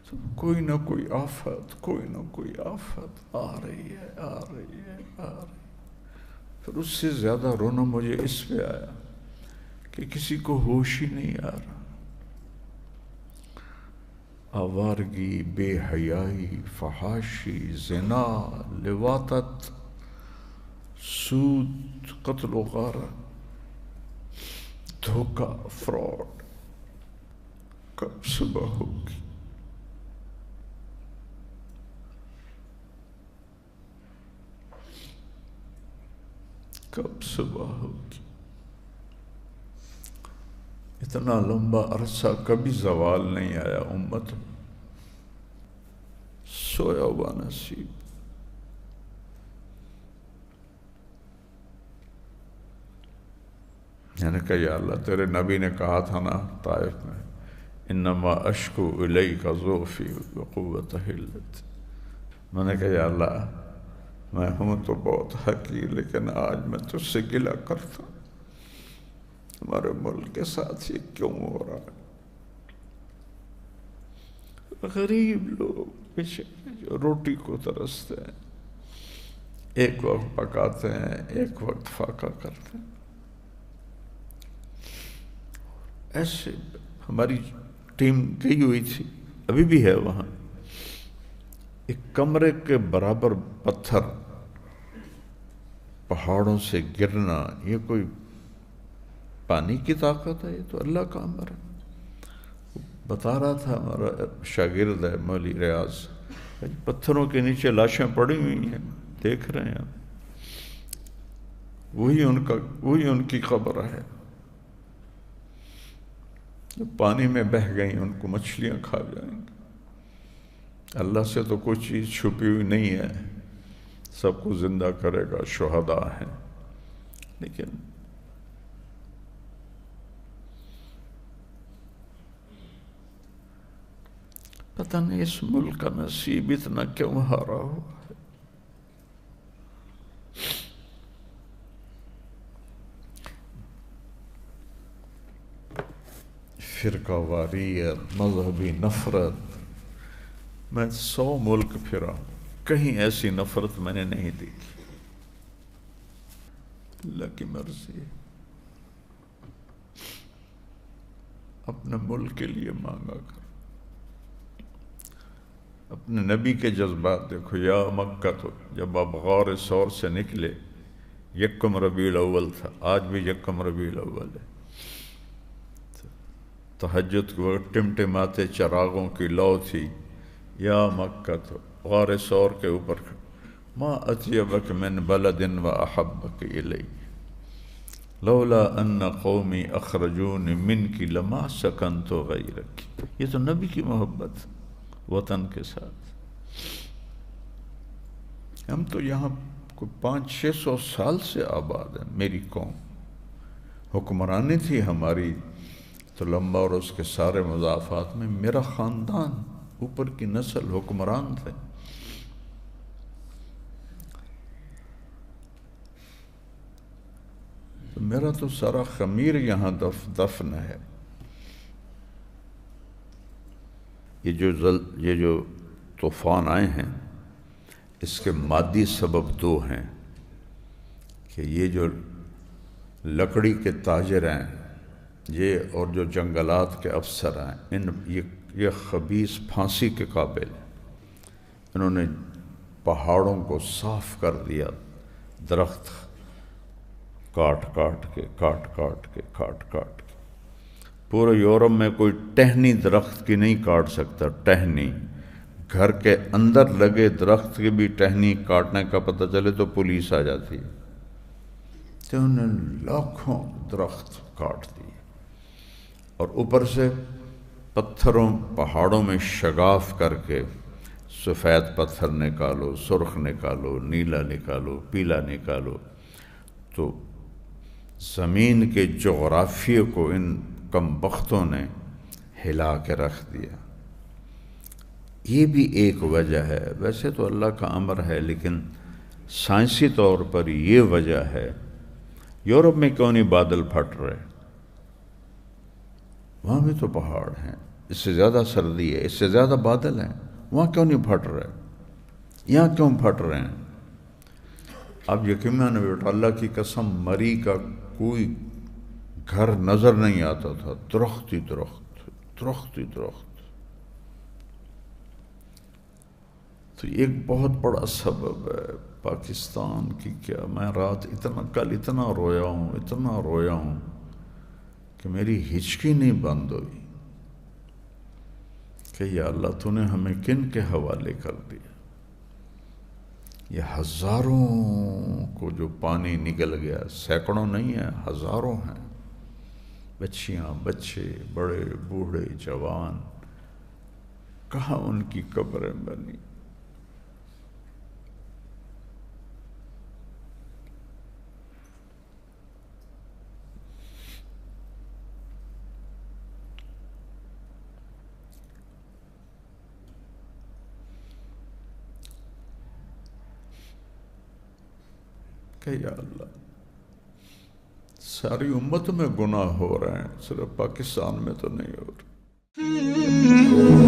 تو کوئی نہ کوئی آفت، کوئی نہ کوئی آفت آ رہی ہے، آ رہی ہے، آ رہی ہے۔ پھر اس سے زیادہ رونا مجھے اس پہ آیا کہ کسی کو ہوش ہی نہیں آ رہا۔ آوارگی، بے حیائی، فحاشی، زنا، لواطت، سود، قتل و غارت، دھوکہ، فراڈ، کب صبح ہوگی؟ کب صبح ہوگی؟ اتنا لمبا عرصہ کبھی زوال نہیں آیا امت میں، سویا ہوا نصیب۔ میں نے کہا یا اللہ، تیرے نبی نے کہا تھا نا طائف میں، انما اشکو الیک ضعفی وقوت حیلتی۔ میں نے کہا یا اللہ، میں ہوں تو بہت حقیر، لیکن آج میں تجھ سے گلہ کرتا ہوں، ہمارے ملک کے ساتھ یہ کیوں ہو رہا ہے؟ غریب لوگ بیچارے جو روٹی کو ترستے ہیں، ایک وقت پکاتے ہیں، ایک وقت فاقہ کرتے ہیں۔ ایسے ہماری ٹیم گئی ہوئی تھی، ابھی بھی ہے وہاں، ایک کمرے کے برابر پتھر پہاڑوں سے گرنا، یہ کوئی پانی کی طاقت ہے؟ یہ تو اللہ کا امر ہے۔ بتا رہا تھا ہمارا شاگرد ہے مولی ریاض، پتھروں کے نیچے لاشیں پڑی ہوئی ہیں، دیکھ رہے ہیں، وہی ان کی قبر ہے، جو پانی میں بہہ گئی، ان کو مچھلیاں کھا جائیں گی۔ اللہ سے تو کوئی چیز چھپی ہوئی نہیں ہے، سب کو زندہ کرے گا، شہداء ہیں، لیکن پتہ نہیں اس ملک کا نصیب اتنا کیوں ہارا ہوا ہے۔ فرقہ واریت، مذہبی نفرت، میں 100 ملک پھرا ہوں، کہیں ایسی نفرت میں نے نہیں دیکھی۔ اللہ کی مرضی ہے، اپنے ملک کے لیے مانگا کر۔ اپنے نبی کے جذبات دیکھو، یا مکہ، تو جب آپ غار ثور سے نکلے، یکم ربیع الاول تھا، آج بھی یکم ربیع الاول ہے، تہجد کے وقت ٹمٹماتے چراغوں کی لو تھی، یا مکہ، تو غار ثور کے اوپر، ما اطیبک من بلد و احبک الی، لولا ان قومی اخرجون منکی لما سکنت غیرک۔ یہ تو نبی کی محبت وطن کے ساتھ۔ ہم تو یہاں کوئی 500-600 سال سے آباد ہیں، میری قوم حکمرانی تھی ہماری تو لمبا، اور اس کے سارے مضافات میں میرا خاندان، اوپر کی نسل حکمران تھے۔ تو میرا تو سارا خمیر یہاں دفن ہے۔ یہ جو طوفان آئے ہیں، اس کے مادی سبب 2 ہیں، کہ یہ جو لکڑی کے تاجر ہیں، یہ اور جو جنگلات کے افسر ہیں، یہ خبیث پھانسی کے قابل ہیں۔ انہوں نے پہاڑوں کو صاف کر دیا، درخت کاٹ کے پورے یورپ میں کوئی ٹہنی درخت کی نہیں کاٹ سکتا، ٹہنی، گھر کے اندر لگے درخت کی بھی ٹہنی کاٹنے کا پتہ چلے تو پولیس آ جاتی ہے۔ تو انہوں نے لاکھوں درخت کاٹ دیے، اور اوپر سے پہاڑوں میں شگاف کر کے سفید پتھر نکالو، سرخ نکالو، نیلا نکالو، پیلا نکالو، تو زمین کے جغرافیے کو ان کم بختوں نے ہلا کے رکھ دیا۔ یہ بھی ایک وجہ ہے، ویسے تو اللہ کا امر ہے، لیکن سائنسی طور پر یہ وجہ ہے۔ یورپ میں کیوں نہیں بادل پھٹ رہے؟ وہاں بھی تو پہاڑ ہیں، اس سے زیادہ سردی ہے، اس سے زیادہ بادل ہیں، وہاں کیوں نہیں پھٹ رہے، یہاں کیوں پھٹ رہے ہیں؟ اب یقین مانو بیٹا، اللہ کی قسم، مری کا کوئی گھر نظر نہیں آتا تھا، درخت ہی درخت، درخت ہی درخت۔ تو ایک بہت بڑا سبب ہے پاکستان کی۔ کیا میں رات کل اتنا رویا ہوں کہ میری ہچکی نہیں بند ہوئی کہ یا اللہ تو نے ہمیں کن کے حوالے کر دیا۔ یہ ہزاروں کو جو پانی نگل گیا، سینکڑوں نہیں ہیں، ہزاروں ہیں، بچیاں، بچے، بڑے، بوڑھے، جوان، کہاں ان کی قبریں بنی؟ کہ یا اللہ، ساری امت میں گناہ ہو رہے ہیں، صرف پاکستان میں تو نہیں ہو رہے۔